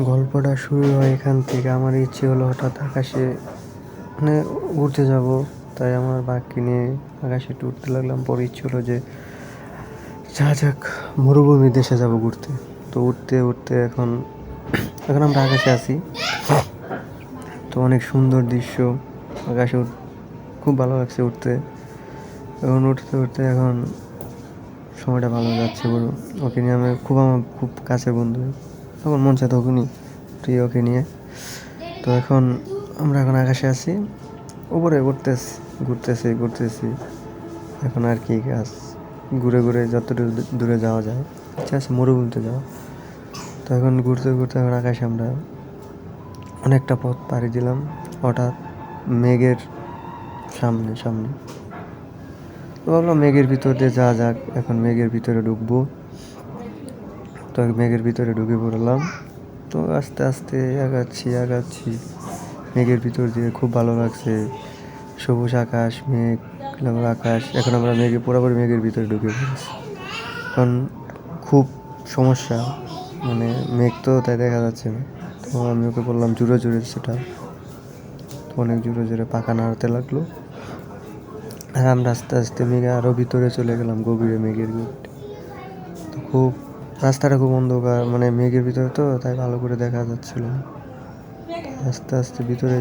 গল্পটা শুরু হয় এখান থেকে। আমার ইচ্ছে হলো হঠাৎ আকাশে মানে উড়তে যাব, তাই আমার বাঘকে নিয়ে আকাশে একটু উঠতে লাগলাম। পরে ইচ্ছে হলো যে যা যাক মরুভূমি দেশে যাব ঘুরতে। তো উঠতে উঠতে এখন এখন আমরা আকাশে আছি। তো অনেক সুন্দর দৃশ্য আকাশে খুব ভালো লাগছে উঠতে। এখন উঠতে উঠতে এখন সময়টা ভালো যাচ্ছে বলো। ওকে নিয়ে আমার খুব কাছের বন্ধু, তখন মন চায় তখনই তুই ওকে নিয়ে। তো এখন আমরা এখন আকাশে আছি, উপরে ঘুরতেছি। এখন আর কি কাজ, ঘুরে ঘুরে যতটুকু দূরে যাওয়া যায়, ইচ্ছা আছে মরুভূমিতে যাওয়া। তো এখন ঘুরতে ঘুরতে এখন আকাশে আমরা অনেকটা পথ পাড়ি দিলাম। হঠাৎ মেঘের সামনে সামনে তো ভাবলাম মেঘের ভিতর দিয়ে যাওয়া যাক। এখন মেঘের ভিতরে ঢুকবো, তো মেঘের ভিতরে ঢুকে পড়লাম। তো আস্তে আস্তে আগাচ্ছি মেঘের ভিতর দিয়ে। খুব ভালো লাগছে, সবুজ আকাশ, মেঘ, আকাশ। এখন আমরা পুরোপুরি মেঘের ভিতরে ঢুকে পড়েছি। এখন খুব সমস্যা, মানে মেঘ তো তাই দেখা যাচ্ছে না। তো আমি ওকে বললাম জোরে জোরে সেটা, তো অনেক জোরে জোরে পাখা নাড়াতে লাগলো। আর আমরা আস্তে আস্তে মেঘে আরও ভিতরে চলে গেলাম, গভীরে মেঘের ভিতরে। তো খুব রাস্তাটা খুব অন্ধকার, মানে মেঘের ভিতরে তো তাই ভালো করে দেখা যাচ্ছিল না। আস্তে আস্তে ভিতরে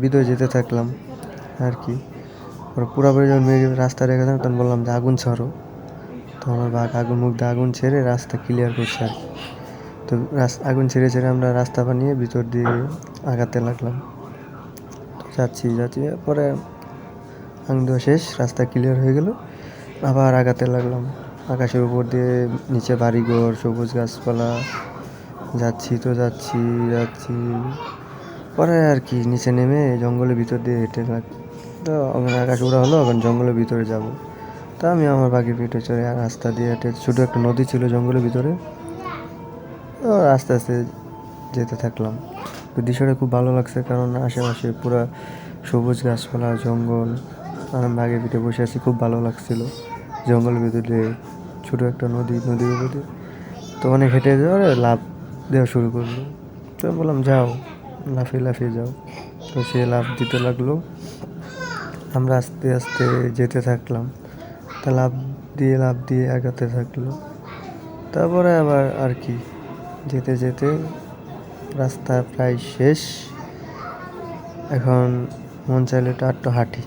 ভিতরে যেতে থাকলাম আর কি। পুরোপুরি যখন মেঘের রাস্তা দেখা যায় তখন বললাম যে আগুন ছাড়ো। তো আমার বাঘ মুখ দিয়ে আগুন ছেড়ে রাস্তা ক্লিয়ার করছে আর কি। তো আগুন ছেড়ে আমরা রাস্তা বানিয়ে ভিতর দিয়ে আগাতে লাগলাম। তো যাচ্ছি পরে আগুন দেওয়া শেষ, রাস্তা ক্লিয়ার হয়ে গেল, আবার আগাতে লাগলাম। আকাশের উপর দিয়ে নিচে বাড়িঘর, সবুজ গাছপালা, যাচ্ছি পরে আর কি নিচে নেমে জঙ্গলের ভিতর দিয়ে হেঁটে তো ওখানে আকাশ উড়া হলো, এখন জঙ্গলের ভিতরে যাব। তা আমি আমার বাঘের পিঠে চড়ে রাস্তা দিয়ে হেঁটে, ছোটো একটা নদী ছিল জঙ্গলের ভিতরে, তো আস্তে আস্তে যেতে থাকলাম। তো দৃশ্যটা খুব ভালো লাগছে, কারণ আশেপাশে পুরো সবুজ গাছপালা, জঙ্গল, আর আমি বাঘের পিঠে বসে আছি, খুব ভালো লাগছিল। জঙ্গলের ভিতরে ছোটো একটা নদীর উপর দিয়ে। তো অনেক হেঁটে যাওয়ার লাফ দেওয়া শুরু করলো। তো আমি বললাম যাও, লাফিয়ে যাও। তো সে লাফ দিতে লাগলো, আমরা আস্তে আস্তে যেতে থাকলাম। তা লাফ দিয়ে আগাতে থাকলো। তারপরে আবার আর কি যেতে রাস্তা প্রায় শেষ। এখন মন চাইলে একটু হাঁটি,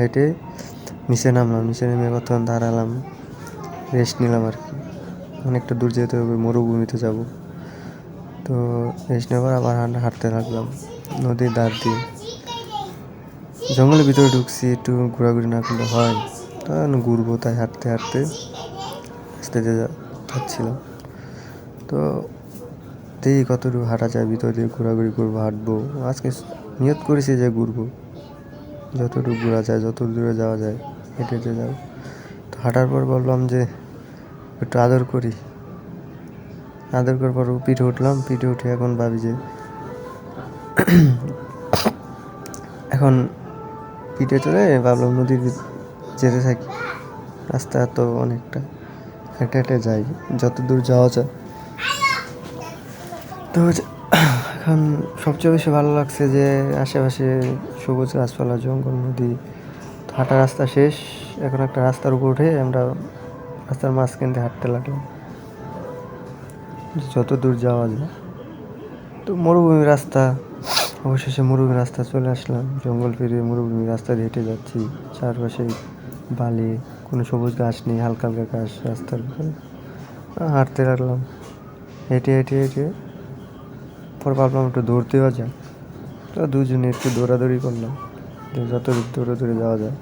হেঁটে নিচে নেমে কতক্ষণ দাঁড়ালাম, রেস্ট নিলাম আর কি। অনেকটা দূর যেতে হবে, মরুভূমিতে যাব। তো রেস্ট নেবার আবার হাঁটতে থাকলাম নদীর ধার দিয়ে। জঙ্গলের ভিতরে ঢুকছি, একটু ঘোরাঘুরি না করলে হয়, তখন ঘুরবো, তাই হাঁটতে আস্তে যাচ্ছিলাম। তো দেখি কতটুকু হাঁটা যায়, ভিতর দিয়ে ঘোরাঘুরি করবো, হাঁটবো। আজকে নিয়ত করেছি যে ঘুরবো, যতটুকু ঘোরা যায়, যত দূরে যাওয়া যায় হেঁটে যাও। তো হাঁটার পর বললাম যে একটু আদর করার পর পিঠে উঠে এখন ভাবি যে এখন পিঠে চলে ভাবলাম নদীর যেতে থাকি। রাস্তা তো অনেকটা, হেঁটে যাই যত দূর যাওয়া যায়। তো এখন সবচেয়ে বেশি ভালো লাগছে যে আশেপাশে সবুজ গাছপালা, জঙ্গল, নদী। হাঁটা রাস্তা শেষ, এখন একটা রাস্তার উপর উঠে আমরা রাস্তার মাঝখান দিয়ে হাঁটতে লাগলাম যত দূর যাওয়া যায়। তো মরুভূমি রাস্তা, অবশেষে মরুভূমি রাস্তা চলে আসলাম। জঙ্গল পেরিয়ে মরুভূমি রাস্তা দিয়ে হেঁটে যাচ্ছি, চারপাশে বালি, কোনো সবুজ গাছ নেই, হালকা ঘাস রাস্তার উপরে। হাঁটতে লাগলাম, হেঁটে পর ভাবলাম একটু দৌড়তেও যায়। তো দুজনে একটু দৌড়াদৌড়ি করলাম, যত দূরে যাওয়া যায়।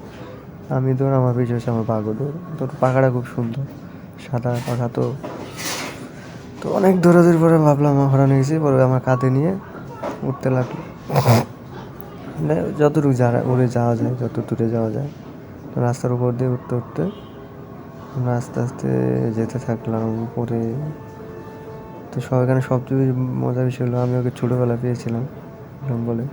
আমি দৌড়, আমার পিছনে আমার বাঘও দৌড়। তো পাখাটা খুব সুন্দর, সাদা পাখা। তো অনেক দৌড়াদৌড়ি পরে ভাবলাম আমার হারানো গেছি, পরে আমার কাঁধে নিয়ে উঠতে লাগলো। যতটুকু উড়ে যাওয়া যায়, যত দূরে যাওয়া যায়। তো রাস্তার উপর দিয়ে উঠতে আমরা আস্তে আস্তে যেতে থাকলাম উপরে। তো এখানে সবচেয়ে মজার বিষয় হলো আমি ওকে ছোটোবেলা পেয়েছিলাম জঙ্গলে।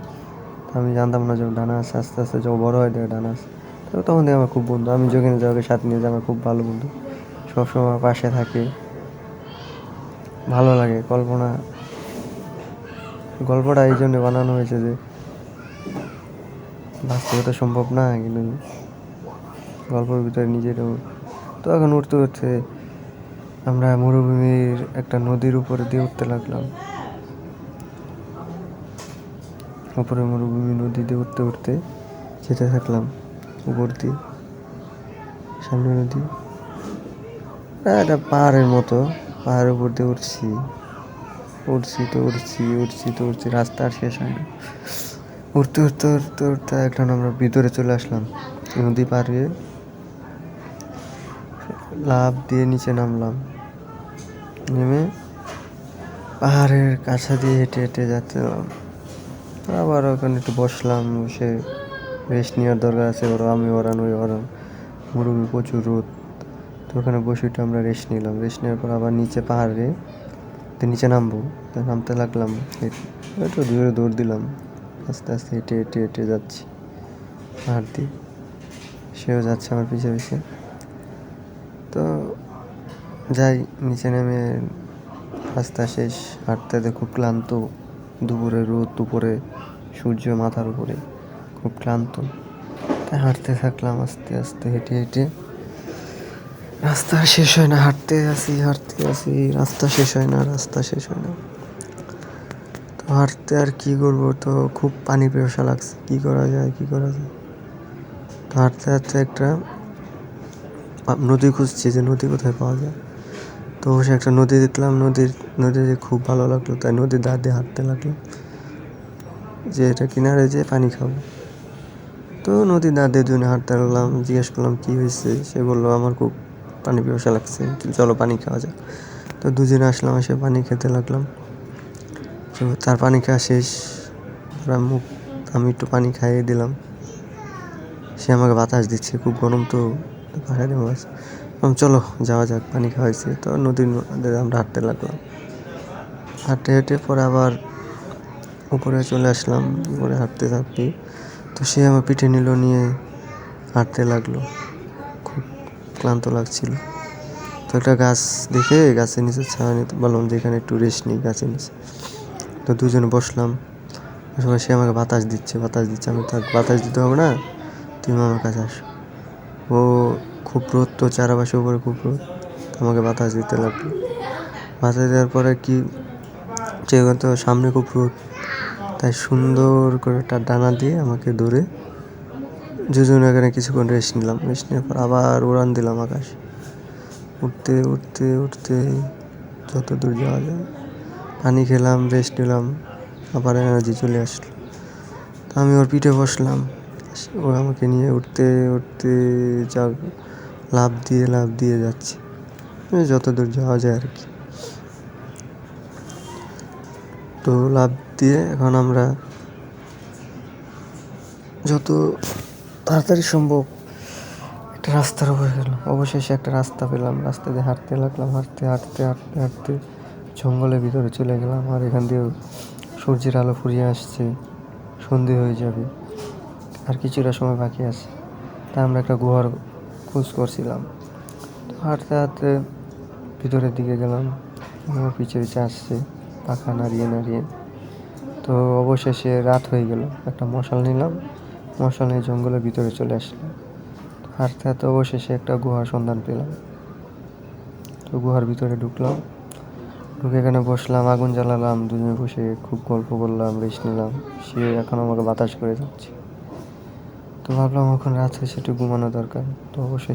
তো আমি জানতাম না যে ডানা আছে, আস্তে আস্তে যখন বড়ো হয় দেখে ডানা আছে। তো তখন দিয়ে আমার খুব বন্ধু, আমি যেখানে যাই ওকে সাথে নিয়ে যাই, আমার খুব ভালো বন্ধু, সবসময় আমার পাশে থাকে। ভালো লাগে। গল্পটা এই জন্য বানানো হয়েছে যে বাস্তবে তো সম্ভব না, কিন্তু গল্পের ভিতরে নিজেরও। তো এখন উঠতে উঠতে আমরা মরুভূমির একটা নদীর উপরে দিয়ে উঠতে লাগলাম। উপরে মরুভূমি নদী দিয়ে উঠতে উঠতে যেতে থাকলাম উপর দিয়ে, সামনে নদী, একটা পাহাড়ের মতো। পাহাড়ের উপর দিয়ে উঠছি, রাস্তা আর শেষ হয় না। উঠতে উঠতে উঠতে উঠতে এখন আমরা ভিতরে চলে আসলাম। নদী পার হয়ে লাফ দিয়ে নিচে নামলাম। নেমে পাহাড়ের কাছা দিয়ে হেঁটে হেঁটে যাচ্ছিলাম। আবার ওখানে একটু বসলাম, বসে রেস্ট নেওয়ার দরকার আছে। আমি ওরান মরুভূমি, প্রচুর রোদ। তো ওখানে বসে একটু আমরা রেস্ট নিলাম। রেস্ট নেওয়ার পর আবার নিচে পাহাড়ে নিচে নামবো। তো নামতে লাগলাম, একটু দূরে দৌড় দিলাম। আস্তে আস্তে হেঁটে হেঁটে হেঁটে যাচ্ছি পাহাড় দিয়ে। সেও যাচ্ছে আমার পিছে পিছে। তো যাই, নিচে নেমে রাস্তা শেষ। হাঁটতে খুব ক্লান্ত। দুপুরে রোদ, দুপুরে সূর্য মাথার উপরে, খুব ক্লান্ত। তাই হাঁটতে থাকলাম আস্তে আস্তে, হেঁটে হেঁটে। রাস্তা শেষ হয় না, হাঁটতে আসি রাস্তা শেষ হয় না। তো হাঁটতে আর কি করবো, তো খুব পানি পিপাসা লাগছে। কি করা যায়। তো হাঁটতে হাঁটতে একটা নদী খুঁজছি, যে নদী কোথায় পাওয়া যায়। তো সে একটা নদী দেখলাম, নদীতে খুব ভালো লাগলো। তাই নদীর ধার দিয়ে হাঁটতে লাগলাম, যে এটা কিনারে যে পানি খাবো। তো নদীর ধার দিয়ে দুজনে হাঁটতে লাগলাম। জিজ্ঞেস করলাম কি হয়েছে। সে বললো আমার খুব পানি পিপাসা লাগছে, চলো পানি খাওয়া যাক। তো দুজনে আসলাম, এসে পানি খেতে লাগলাম। তো তার পানি খাওয়া শেষ। আমি একটু পানি খাইয়ে দিলাম। সে আমাকে বাতাস দিচ্ছে, খুব গরম তো, পাখায় দিয়ে বাতাস। চলো যাওয়া যাক, পানি খাওয়াইছে। তো নদীর মধ্যে আমরা হাঁটতে লাগলাম। হাঁটতে হেঁটে পরে আবার উপরে চলে আসলাম। উপরে হাঁটতে থাকতে তো সে আমার পিঠে নিয়ে হাঁটতে লাগলো। খুব ক্লান্ত লাগছিল। তো একটা গাছ দেখে গাছের নিচে ছায়া নিতে বললাম, যেখানে একটু রেস্ট নিই গাছের নিচে। তো দুজনে বসলাম। সে আমাকে বাতাস দিচ্ছে। আমি তাকে বাতাস দিতে হবে না, তুমি আমার কাছে আসো। ও খুব রোদ তো, চারপাশে উপরে খুব রোদ। আমাকে বাতাস দিতে লাগলো। বাতাস দেওয়ার পরে কি তো সামনে খুব রোদ, তাই সুন্দর করে একটা ডানা দিয়ে আমাকে ধরে দুজনে এখানে কিছুক্ষণ রেস্ট নিলাম। রেস্ট নেওয়ার পর আবার উড়ান দিলাম আকাশ। উঠতে উঠতে উঠতে যত দূর যাওয়া যায়। পানি খেলাম, রেস্ট নিলাম, আবার এনার্জি চলে আসলো। তো আমি ওর পিঠে বসলাম। ও আমাকে নিয়ে উঠতে উঠতে লাফ দিয়ে যাচ্ছে, যত দূর যাওয়া যায় আর কি। তো লাফ দিয়ে এখন আমরা যত তাড়াতাড়ি সম্ভব একটা রাস্তার উপরে গেলাম। অবশেষে একটা রাস্তা পেলাম। রাস্তা দিয়ে হাঁটতে লাগলাম। হাঁটতে জঙ্গলের ভিতরে চলে গেলাম। আর এখান দিয়ে সূর্যের আলো ফুরিয়ে আসছে, সন্ধে হয়ে যাবে, আর কিছুটা সময় বাকি আছে। তা আমরা একটা গুহার খোঁজ করছিলাম। হাঁটতে হাঁটতে ভিতরের দিকে গেলাম। আমার পিছে আসছে পাখা নাড়িয়ে। তো অবশেষে রাত হয়ে গেল। একটা মশাল নিলাম, মশাল নিয়ে জঙ্গলের ভিতরে চলে আসলাম। হাঁটতে হাঁটতে অবশেষে একটা গুহার সন্ধান পেলাম। তো গুহার ভিতরে ঢুকে এখানে বসলাম, আগুন জ্বালালাম। দুজনে বসে খুব গল্প করলাম, রেস্ট নিলাম। সে এখন আমাকে বাতাস করে যাচ্ছে। তো ভাবলাম এখন রাত হয়েছে, একটু ঘুমানো দরকার। তো অবশেষে